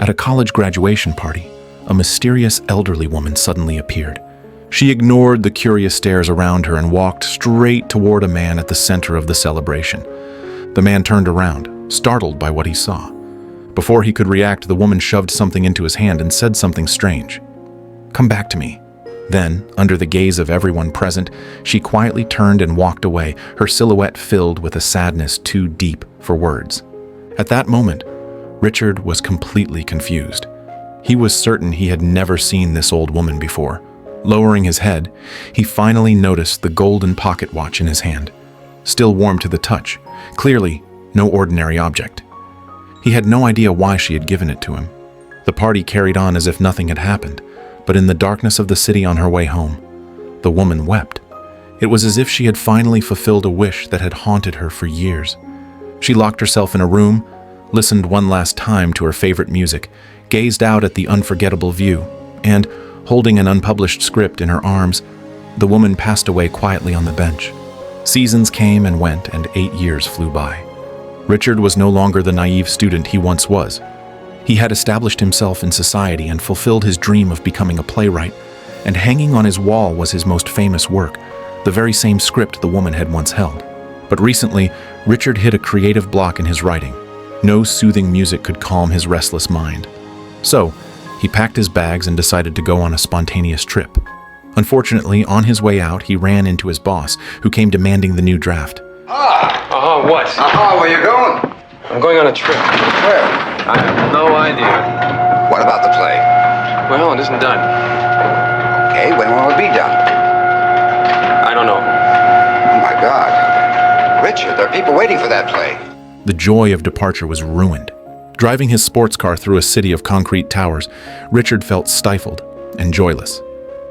At a college graduation party, a mysterious elderly woman suddenly appeared. She ignored the curious stares around her and walked straight toward a man at the center of the celebration. The man turned around, startled by what he saw. Before he could react, the woman shoved something into his hand and said something strange. "Come back to me." Then, under the gaze of everyone present, she quietly turned and walked away, her silhouette filled with a sadness too deep for words. At that moment, Richard was completely confused. He was certain he had never seen this old woman before. Lowering his head, he finally noticed the golden pocket watch in his hand, still warm to the touch, clearly no ordinary object. He had no idea why she had given it to him. The party carried on as if nothing had happened, but in the darkness of the city on her way home, the woman wept. It was as if she had finally fulfilled a wish that had haunted her for years. She locked herself in a room, listened one last time to her favorite music, gazed out at the unforgettable view, and, holding an unpublished script in her arms, the woman passed away quietly on the bench. Seasons came and went, and 8 years flew by. Richard was no longer the naive student he once was. He had established himself in society and fulfilled his dream of becoming a playwright, and hanging on his wall was his most famous work, the very same script the woman had once held. But recently, Richard hit a creative block in his writing. No soothing music could calm his restless mind. So, he packed his bags and decided to go on a spontaneous trip. Unfortunately, on his way out, he ran into his boss, who came demanding the new draft. What? Where you going? I'm going on a trip. Where? I have no idea. What about the play? Well, it isn't done. Okay, when will it be done? I don't know. Oh my God. Richard, there are people waiting for that play. The joy of departure was ruined. Driving his sports car through a city of concrete towers, Richard felt stifled and joyless.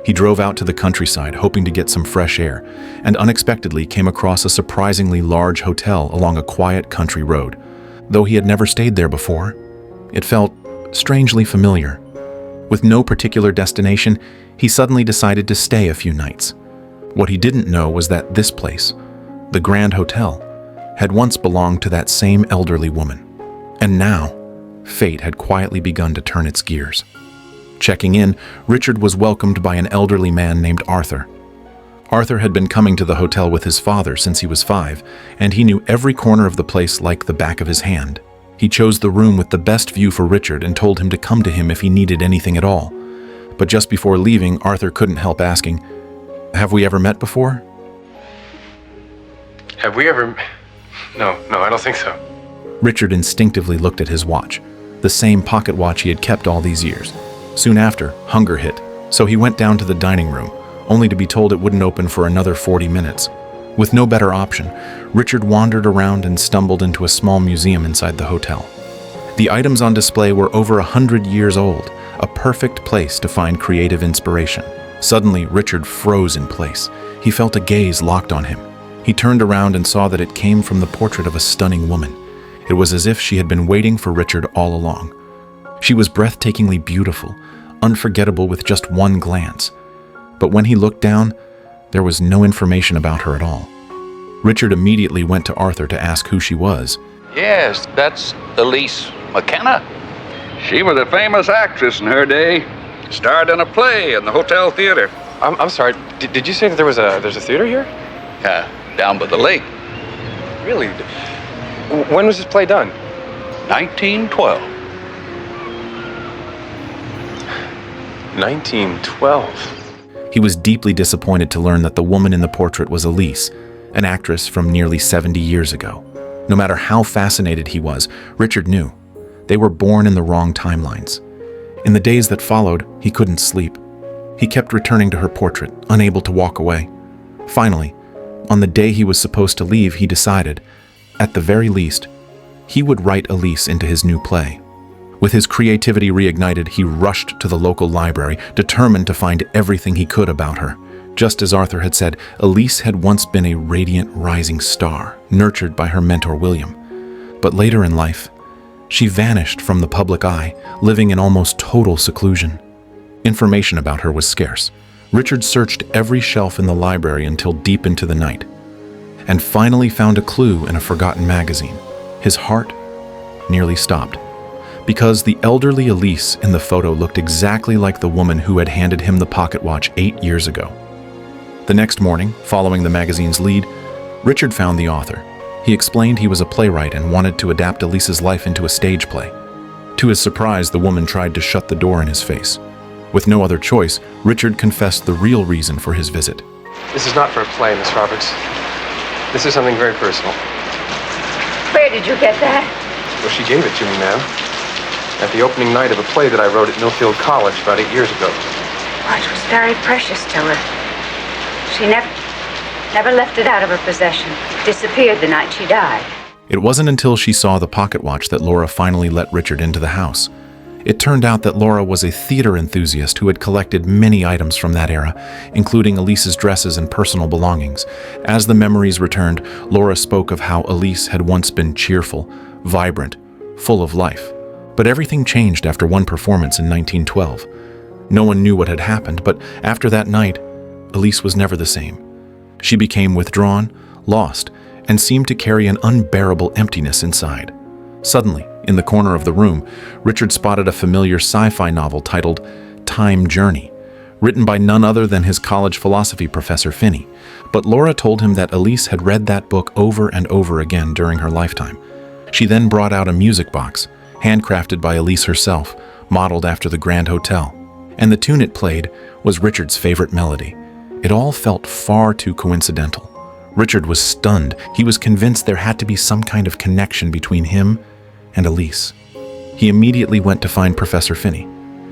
He drove out to the countryside, hoping to get some fresh air, and unexpectedly came across a surprisingly large hotel along a quiet country road. Though he had never stayed there before, it felt strangely familiar. With no particular destination, he suddenly decided to stay a few nights. What he didn't know was that this place, the Grand Hotel, had once belonged to that same elderly woman. And now, fate had quietly begun to turn its gears. Checking in, Richard was welcomed by an elderly man named Arthur. Arthur had been coming to the hotel with his father since he was 5, and he knew every corner of the place like the back of his hand. He chose the room with the best view for Richard and told him to come to him if he needed anything at all. But just before leaving, Arthur couldn't help asking, "Have we ever met before?" Have we ever... No, I don't think so. Richard instinctively looked at his watch, the same pocket watch he had kept all these years. Soon after, hunger hit, so he went down to the dining room, only to be told it wouldn't open for another 40 minutes. With no better option, Richard wandered around and stumbled into a small museum inside the hotel. The items on display were over 100 years old, a perfect place to find creative inspiration. Suddenly, Richard froze in place. He felt a gaze locked on him. He turned around and saw that it came from the portrait of a stunning woman. It was as if she had been waiting for Richard all along. She was breathtakingly beautiful, unforgettable with just one glance. But when he looked down, there was no information about her at all. Richard immediately went to Arthur to ask who she was. Yes, that's Elise McKenna. She was a famous actress in her day. Starred in a play in the Hotel Theater. I'm sorry, did you say that there's a theater here? Down by the lake. Really? When was this play done? 1912. 1912. He was deeply disappointed to learn that the woman in the portrait was Elise, an actress from nearly 70 years ago. No matter how fascinated he was, Richard knew they were born in the wrong timelines. In the days that followed, he couldn't sleep. He kept returning to her portrait, unable to walk away. Finally, on the day he was supposed to leave, he decided, at the very least, he would write Elise into his new play. With his creativity reignited, he rushed to the local library, determined to find everything he could about her. Just as Arthur had said, Elise had once been a radiant rising star, nurtured by her mentor William. But later in life, she vanished from the public eye, living in almost total seclusion. Information about her was scarce. Richard searched every shelf in the library until deep into the night, and finally found a clue in a forgotten magazine. His heart nearly stopped. because the elderly Elise in the photo looked exactly like the woman who had handed him the pocket watch 8 years ago. The next morning, following the magazine's lead, Richard found the author. He explained he was a playwright and wanted to adapt Elise's life into a stage play. To his surprise, the woman tried to shut the door in his face. With no other choice, Richard confessed the real reason for his visit. This is not for a play, Miss Roberts. This is something very personal. Where did you get that? Well, she gave it to me, ma'am. At the opening night of a play that I wrote at Millfield College about 8 years ago. Watch was very precious to her. She never left it out of her possession. Disappeared the night she died. It wasn't until she saw the pocket watch that Laura finally let Richard into the house. It turned out that Laura was a theater enthusiast who had collected many items from that era, including Elise's dresses and personal belongings. As the memories returned, Laura spoke of how Elise had once been cheerful, vibrant, full of life. But everything changed after one performance in 1912. No one knew what had happened, but after that night, Elise was never the same. She became withdrawn, lost, and seemed to carry an unbearable emptiness inside. Suddenly, in the corner of the room, Richard spotted a familiar sci-fi novel titled Time Journey, written by none other than his college philosophy professor Finney. But Laura told him that Elise had read that book over and over again during her lifetime. She then brought out a music box, handcrafted by Elise herself, modeled after the Grand Hotel. And the tune it played was Richard's favorite melody. It all felt far too coincidental. Richard was stunned. He was convinced there had to be some kind of connection between him and Elise. He immediately went to find Professor Finney,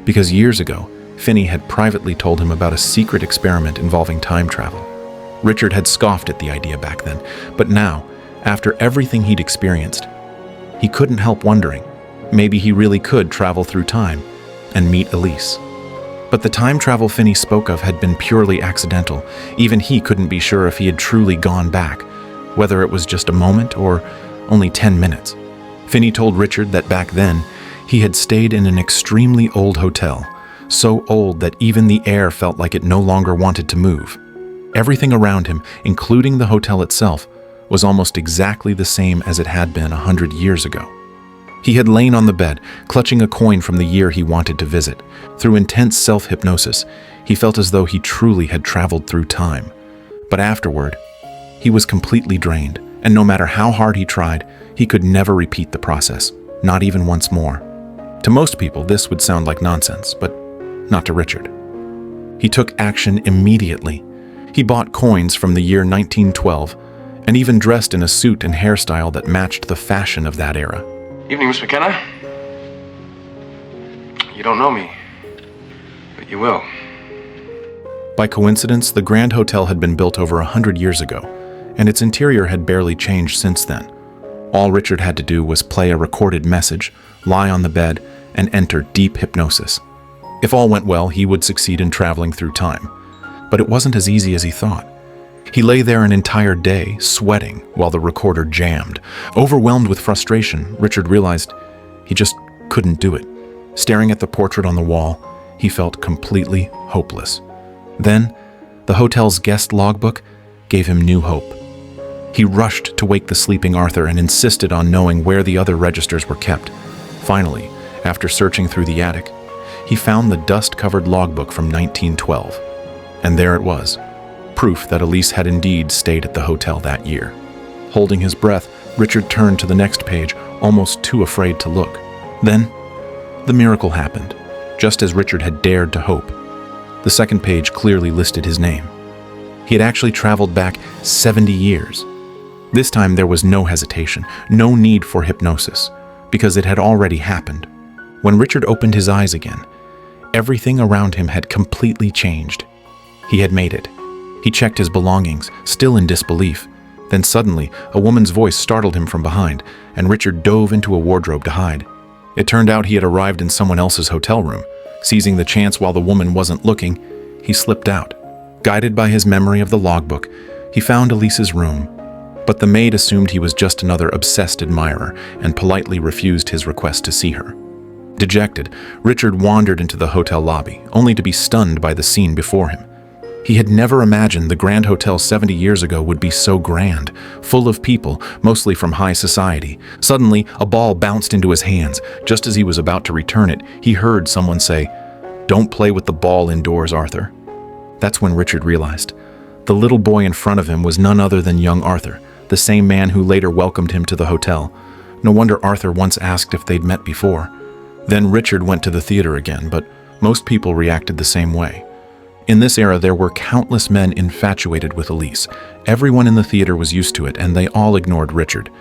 because years ago, Finney had privately told him about a secret experiment involving time travel. Richard had scoffed at the idea back then, but now, after everything he'd experienced, he couldn't help wondering, maybe he really could travel through time and meet Elise. But the time travel Finney spoke of had been purely accidental. Even he couldn't be sure if he had truly gone back, whether it was just a moment or only 10 minutes. Finney told Richard that back then, he had stayed in an extremely old hotel, so old that even the air felt like it no longer wanted to move. Everything around him, including the hotel itself, was almost exactly the same as it had been 100 years ago. He had lain on the bed, clutching a coin from the year he wanted to visit. Through intense self-hypnosis, he felt as though he truly had traveled through time. But afterward, he was completely drained, and no matter how hard he tried, he could never repeat the process, not even once more. To most people, this would sound like nonsense, but not to Richard. He took action immediately. He bought coins from the year 1912, and even dressed in a suit and hairstyle that matched the fashion of that era. Evening, Miss McKenna. You don't know me, but you will. By coincidence, the Grand Hotel had been built over 100 years ago, and its interior had barely changed since then. All Richard had to do was play a recorded message, lie on the bed, and enter deep hypnosis. If all went well, he would succeed in traveling through time. But it wasn't as easy as he thought. He lay there an entire day, sweating, while the recorder jammed. Overwhelmed with frustration, Richard realized he just couldn't do it. Staring at the portrait on the wall, he felt completely hopeless. Then, the hotel's guest logbook gave him new hope. He rushed to wake the sleeping Arthur and insisted on knowing where the other registers were kept. Finally, after searching through the attic, he found the dust-covered logbook from 1912. And there it was, proof that Elise had indeed stayed at the hotel that year. Holding his breath, Richard turned to the next page, almost too afraid to look. Then, the miracle happened, just as Richard had dared to hope. The second page clearly listed his name. He had actually traveled back 70 years. This time there was no hesitation, no need for hypnosis, because it had already happened. When Richard opened his eyes again, everything around him had completely changed. He had made it. He checked his belongings, still in disbelief. Then suddenly, a woman's voice startled him from behind, and Richard dove into a wardrobe to hide. It turned out he had arrived in someone else's hotel room. Seizing the chance while the woman wasn't looking, he slipped out. Guided by his memory of the logbook, he found Elise's room. But the maid assumed he was just another obsessed admirer and politely refused his request to see her. Dejected, Richard wandered into the hotel lobby, only to be stunned by the scene before him. He had never imagined the Grand Hotel 70 years ago would be so grand, full of people, mostly from high society. Suddenly, a ball bounced into his hands. Just as he was about to return it, he heard someone say, "Don't play with the ball indoors, Arthur." That's when Richard realized. The little boy in front of him was none other than young Arthur, the same man who later welcomed him to the hotel. No wonder Arthur once asked if they'd met before. Then Richard went to the theater again, but most people reacted the same way. In this era, there were countless men infatuated with Elise. Everyone in the theater was used to it, and they all ignored Richard.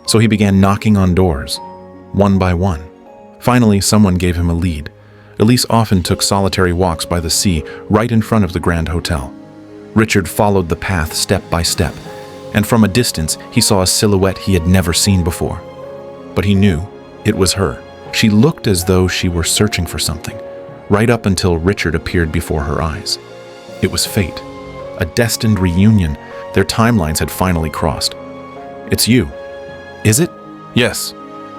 So he began knocking on doors, one by one. Finally, someone gave him a lead. Elise often took solitary walks by the sea, right in front of the Grand Hotel. Richard followed the path step by step, and from a distance, he saw a silhouette he had never seen before. But he knew it was her. She looked as though she were searching for something, right up until Richard appeared before her eyes. It was fate, a destined reunion. Their timelines had finally crossed. "It's you. Is it?" "Yes."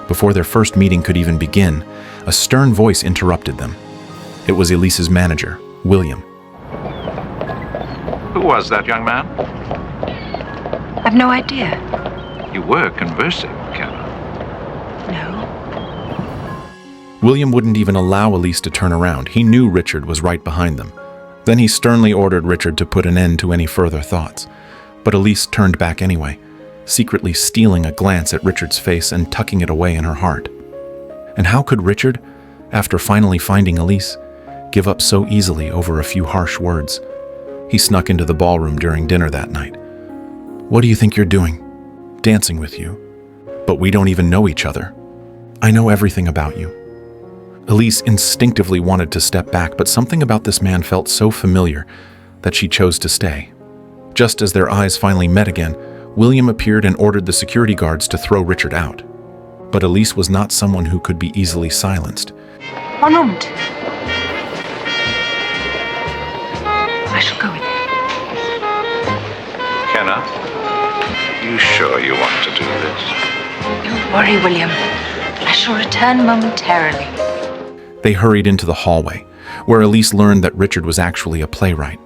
Before their first meeting could even begin, a stern voice interrupted them. It was Elise's manager, William. Who was that young man? I've no idea. You were conversing, McKenna. No. William wouldn't even allow Elise to turn around. He knew Richard was right behind them. Then he sternly ordered Richard to put an end to any further thoughts. But Elise turned back anyway, secretly stealing a glance at Richard's face and tucking it away in her heart. And how could Richard, after finally finding Elise, give up so easily over a few harsh words? He snuck into the ballroom during dinner that night. "What do you think you're doing? Dancing with you. But we don't even know each other. I know everything about you." Elise instinctively wanted to step back, but something about this man felt so familiar that she chose to stay. Just as their eyes finally met again, William appeared and ordered the security guards to throw Richard out. But Elise was not someone who could be easily silenced. One moment. I shall go with you. McKenna, you sure you want to do this? Don't worry, William. I shall return momentarily. They hurried into the hallway, where Elise learned that Richard was actually a playwright.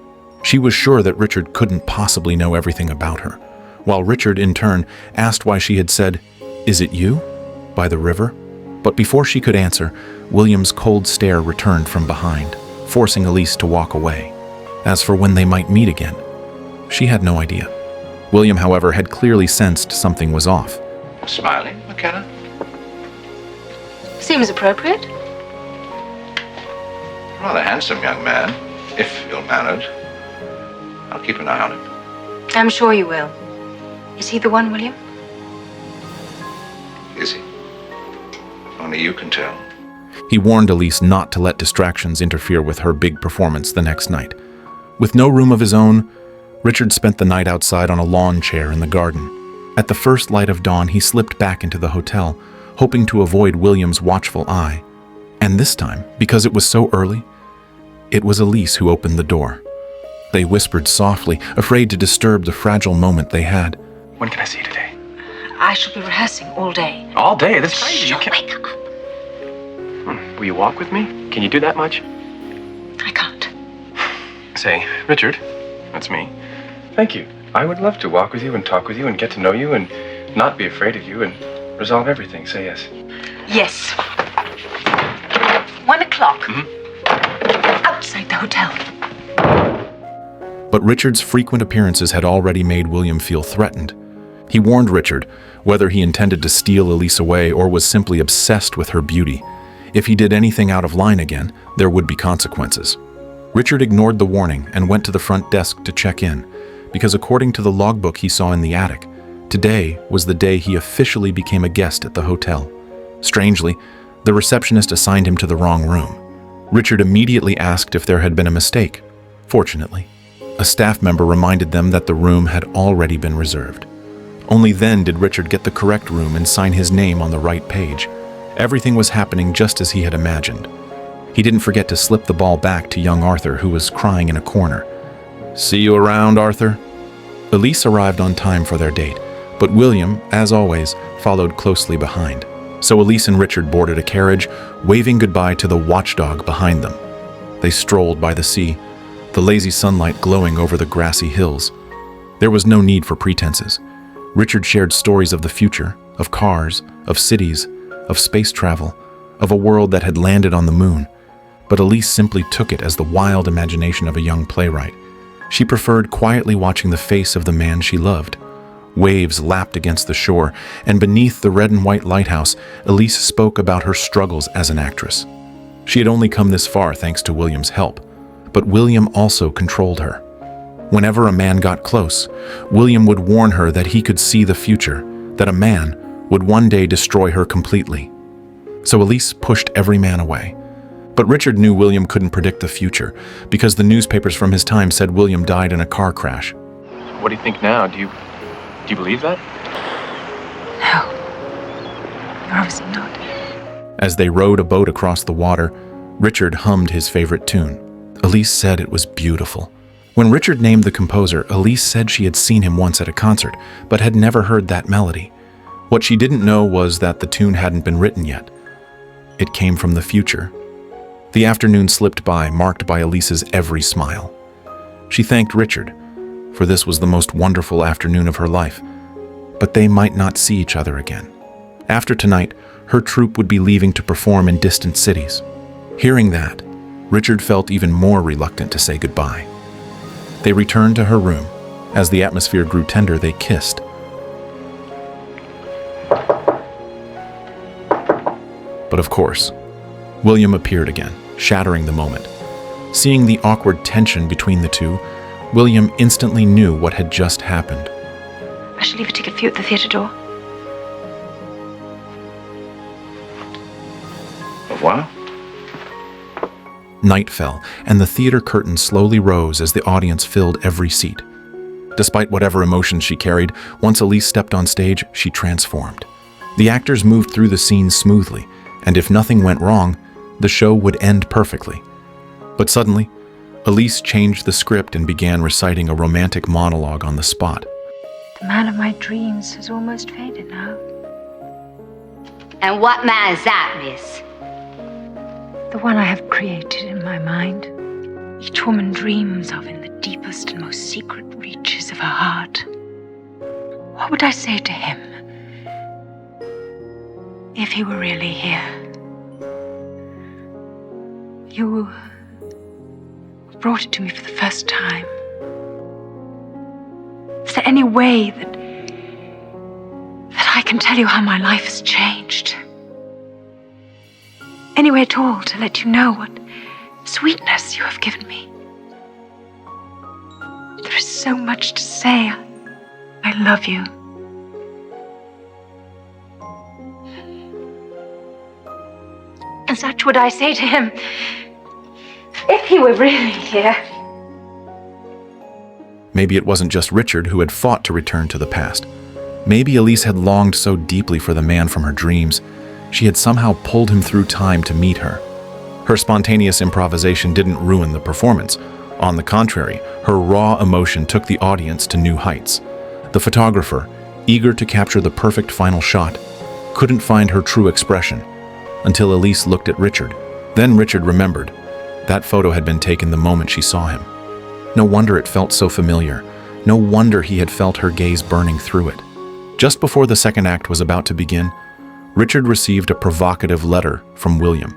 She was sure that Richard couldn't possibly know everything about her, while Richard, in turn, asked why she had said, "Is it you?" by the river. But before she could answer, William's cold stare returned from behind, forcing Elise to walk away. As for when they might meet again, she had no idea. William, however, had clearly sensed something was off. Smiling, McKenna? Seems appropriate. Rather handsome young man, if ill-mannered. I'll keep an eye on him. I'm sure you will. Is he the one, William? Is he? Only you can tell. He warned Elise not to let distractions interfere with her big performance the next night. With no room of his own, Richard spent the night outside on a lawn chair in the garden. At the first light of dawn, he slipped back into the hotel, hoping to avoid William's watchful eye. And this time, because it was so early, it was Elise who opened the door. They whispered softly, afraid to disturb the fragile moment they had. When can I see you today? I shall be rehearsing all day. All day? That's crazy. Shh, wake up. Will you walk with me? Can you do that much? I can't. Say, Richard, that's me. Thank you. I would love to walk with you and talk with you and get to know you and not be afraid of you and resolve everything. Say yes. Yes. 1 o'clock. Outside the hotel. But Richard's frequent appearances had already made William feel threatened. He warned Richard, whether he intended to steal Elise away or was simply obsessed with her beauty. If he did anything out of line again, there would be consequences. Richard ignored the warning and went to the front desk to check in, because according to the logbook he saw in the attic, today was the day he officially became a guest at the hotel. Strangely, the receptionist assigned him to the wrong room. Richard immediately asked if there had been a mistake. Fortunately, a staff member reminded them that the room had already been reserved. Only then did Richard get the correct room and sign his name on the right page. Everything was happening just as he had imagined. He didn't forget to slip the ball back to young Arthur, who was crying in a corner. "See you around, Arthur?" Elise arrived on time for their date, but William, as always, followed closely behind. So Elise and Richard boarded a carriage, waving goodbye to the watchdog behind them. They strolled by the sea, the lazy sunlight glowing over the grassy hills. There was no need for pretenses. Richard shared stories of the future, of cars, of cities, of space travel, of a world that had landed on the moon. But Elise simply took it as the wild imagination of a young playwright. She preferred quietly watching the face of the man she loved. Waves lapped against the shore, and beneath the red and white lighthouse, Elise spoke about her struggles as an actress. She had only come this far thanks to William's help, but William also controlled her. Whenever a man got close, William would warn her that he could see the future, that a man would one day destroy her completely. So Elise pushed every man away. But Richard knew William couldn't predict the future, because the newspapers from his time said William died in a car crash. What do you think now? Do you believe that? No. Obviously not. As they rowed a boat across the water, Richard hummed his favorite tune. Elise said it was beautiful. When Richard named the composer, Elise said she had seen him once at a concert, but had never heard that melody. What she didn't know was that the tune hadn't been written yet. It came from the future. The afternoon slipped by, marked by Elise's every smile. She thanked Richard, for this was the most wonderful afternoon of her life. But they might not see each other again. After tonight, her troupe would be leaving to perform in distant cities. Hearing that, Richard felt even more reluctant to say goodbye. They returned to her room. As the atmosphere grew tender, they kissed. But of course, William appeared again, shattering the moment. Seeing the awkward tension between the two, William instantly knew what had just happened. I shall leave a ticket for you at the theatre door. What? Night fell, and the theater curtain slowly rose as the audience filled every seat. Despite whatever emotions she carried, once Elise stepped on stage, she transformed. The actors moved through the scenes smoothly, and if nothing went wrong, the show would end perfectly. But suddenly, Elise changed the script and began reciting a romantic monologue on the spot. The man of my dreams has almost faded now. And what man is that, miss? The one I have created in my mind. Each woman dreams of in the deepest and most secret reaches of her heart. What would I say to him if he were really here? You brought it to me for the first time. Is there any way that I can tell you how my life has changed? Any way at all to let you know what sweetness you have given me? There is so much to say. I love you. And such would I say to him if he were really here. Maybe it wasn't just Richard who had fought to return to the past. Maybe Elise had longed so deeply for the man from her dreams, she had somehow pulled him through time to meet her. Her spontaneous improvisation didn't ruin the performance. On the contrary, her raw emotion took the audience to new heights. The photographer, eager to capture the perfect final shot, couldn't find her true expression until Elise looked at Richard. Then Richard remembered. That photo had been taken the moment she saw him. No wonder it felt so familiar. No wonder he had felt her gaze burning through it. Just before the second act was about to begin, Richard received a provocative letter from William.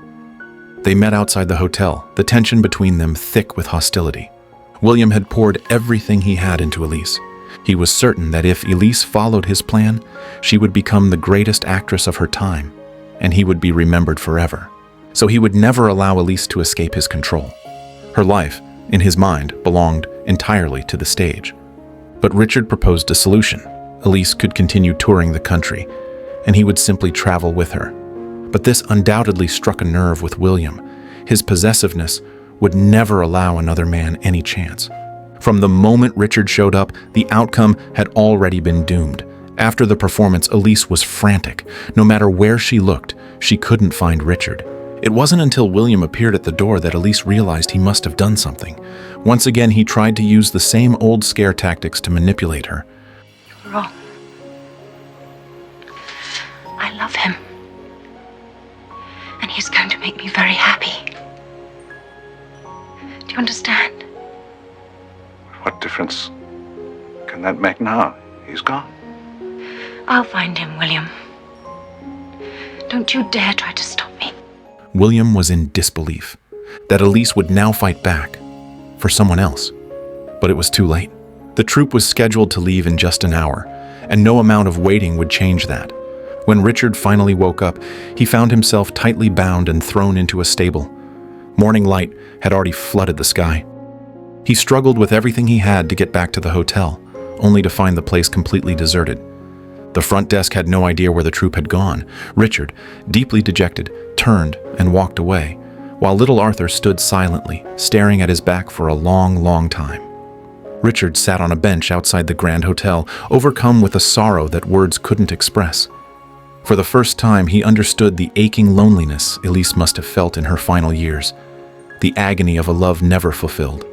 They met outside the hotel, the tension between them thick with hostility. William had poured everything he had into Elise. He was certain that if Elise followed his plan, she would become the greatest actress of her time, and he would be remembered forever. So he would never allow Elise to escape his control. Her life, in his mind, belonged entirely to the stage. But Richard proposed a solution. Elise could continue touring the country, and he would simply travel with her. But this undoubtedly struck a nerve with William. His possessiveness would never allow another man any chance. From the moment Richard showed up, the outcome had already been doomed. After the performance, Elise was frantic. No matter where she looked, she couldn't find Richard. It wasn't until William appeared at the door that Elise realized he must have done something. Once again, he tried to use the same old scare tactics to manipulate her. You're wrong. I love him. And he's going to make me very happy. Do you understand? difference can that make now? He's gone. I'll find him, William. Don't you dare try to stop me. William was in disbelief that Elise would now fight back for someone else. But it was too late. The troupe was scheduled to leave in just an hour, and no amount of waiting would change that. When Richard finally woke up, he found himself tightly bound and thrown into a stable. Morning light had already flooded the sky. He struggled with everything he had to get back to the hotel, only to find the place completely deserted. The front desk had no idea where the troupe had gone. Richard, deeply dejected, turned and walked away, while little Arthur stood silently, staring at his back for a long, long time. Richard sat on a bench outside the Grand Hotel, overcome with a sorrow that words couldn't express. For the first time, he understood the aching loneliness Elise must have felt in her final years, the agony of a love never fulfilled.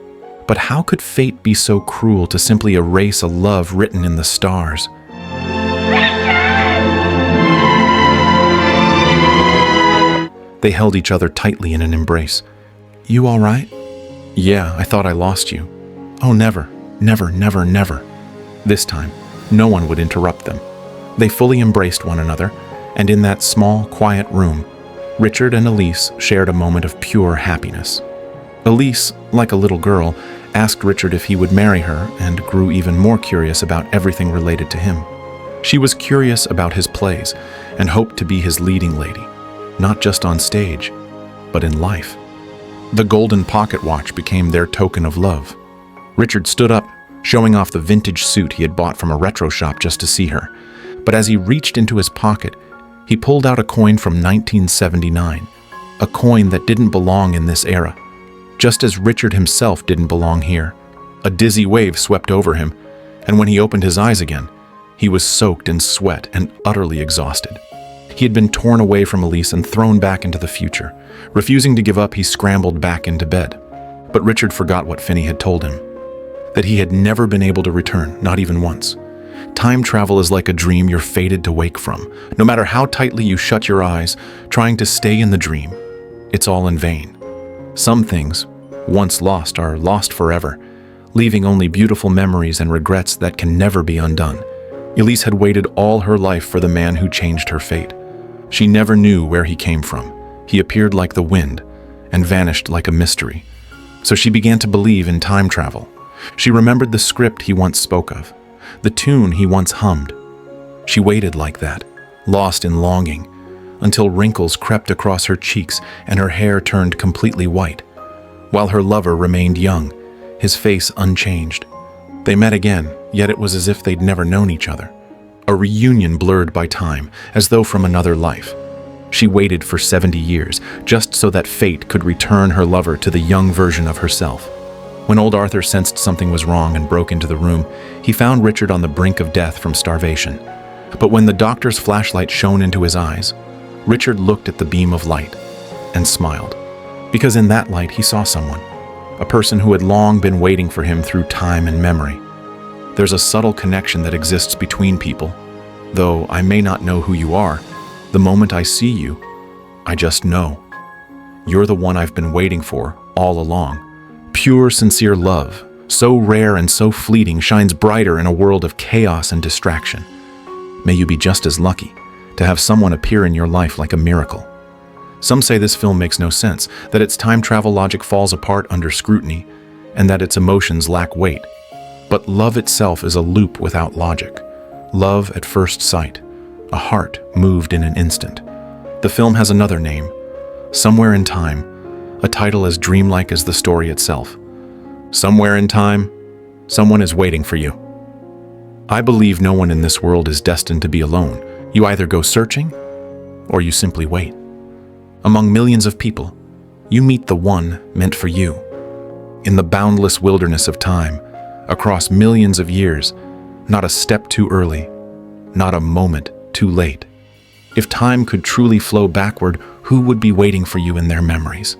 But how could fate be so cruel to simply erase a love written in the stars? They held each other tightly in an embrace. "You all right?" "Yeah, I thought I lost you." "Oh, never, never, never, never." This time, no one would interrupt them. They fully embraced one another, and in that small, quiet room, Richard and Elise shared a moment of pure happiness. Elise, like a little girl, asked Richard if he would marry her and grew even more curious about everything related to him. She was curious about his plays and hoped to be his leading lady, not just on stage, but in life. The golden pocket watch became their token of love. Richard stood up, showing off the vintage suit he had bought from a retro shop just to see her. But as he reached into his pocket, he pulled out a coin from 1979, a coin that didn't belong in this era, just as Richard himself didn't belong here. A dizzy wave swept over him, and when he opened his eyes again, he was soaked in sweat and utterly exhausted. He had been torn away from Elise and thrown back into the future. Refusing to give up, he scrambled back into bed. But Richard forgot what Finney had told him, that he had never been able to return, not even once. Time travel is like a dream you're fated to wake from. No matter how tightly you shut your eyes, trying to stay in the dream, it's all in vain. Some things, once lost, are lost forever, leaving only beautiful memories and regrets that can never be undone. Elise had waited all her life for the man who changed her fate. She never knew where he came from. He appeared like the wind and vanished like a mystery. So she began to believe in time travel. She remembered the script he once spoke of, the tune he once hummed. She waited like that, lost in longing, until wrinkles crept across her cheeks and her hair turned completely white, while her lover remained young, his face unchanged. They met again, yet it was as if they'd never known each other. A reunion blurred by time, as though from another life. She waited for 70 years, just so that fate could return her lover to the young version of herself. When old Arthur sensed something was wrong and broke into the room, he found Richard on the brink of death from starvation. But when the doctor's flashlight shone into his eyes, Richard looked at the beam of light and smiled, because in that light he saw someone, a person who had long been waiting for him through time and memory. There's a subtle connection that exists between people. Though I may not know who you are, the moment I see you, I just know. You're the one I've been waiting for all along. Pure, sincere love, so rare and so fleeting, shines brighter in a world of chaos and distraction. May you be just as lucky to have someone appear in your life like a miracle. Some say this film makes no sense, that its time travel logic falls apart under scrutiny, and that its emotions lack weight. But love itself is a loop without logic. Love at first sight, a heart moved in an instant. The film has another name, Somewhere in Time, a title as dreamlike as the story itself. Somewhere in time, someone is waiting for you. I believe no one in this world is destined to be alone. You either go searching, or you simply wait. Among millions of people, you meet the one meant for you. In the boundless wilderness of time, across millions of years, not a step too early, not a moment too late. If time could truly flow backward, who would be waiting for you in their memories?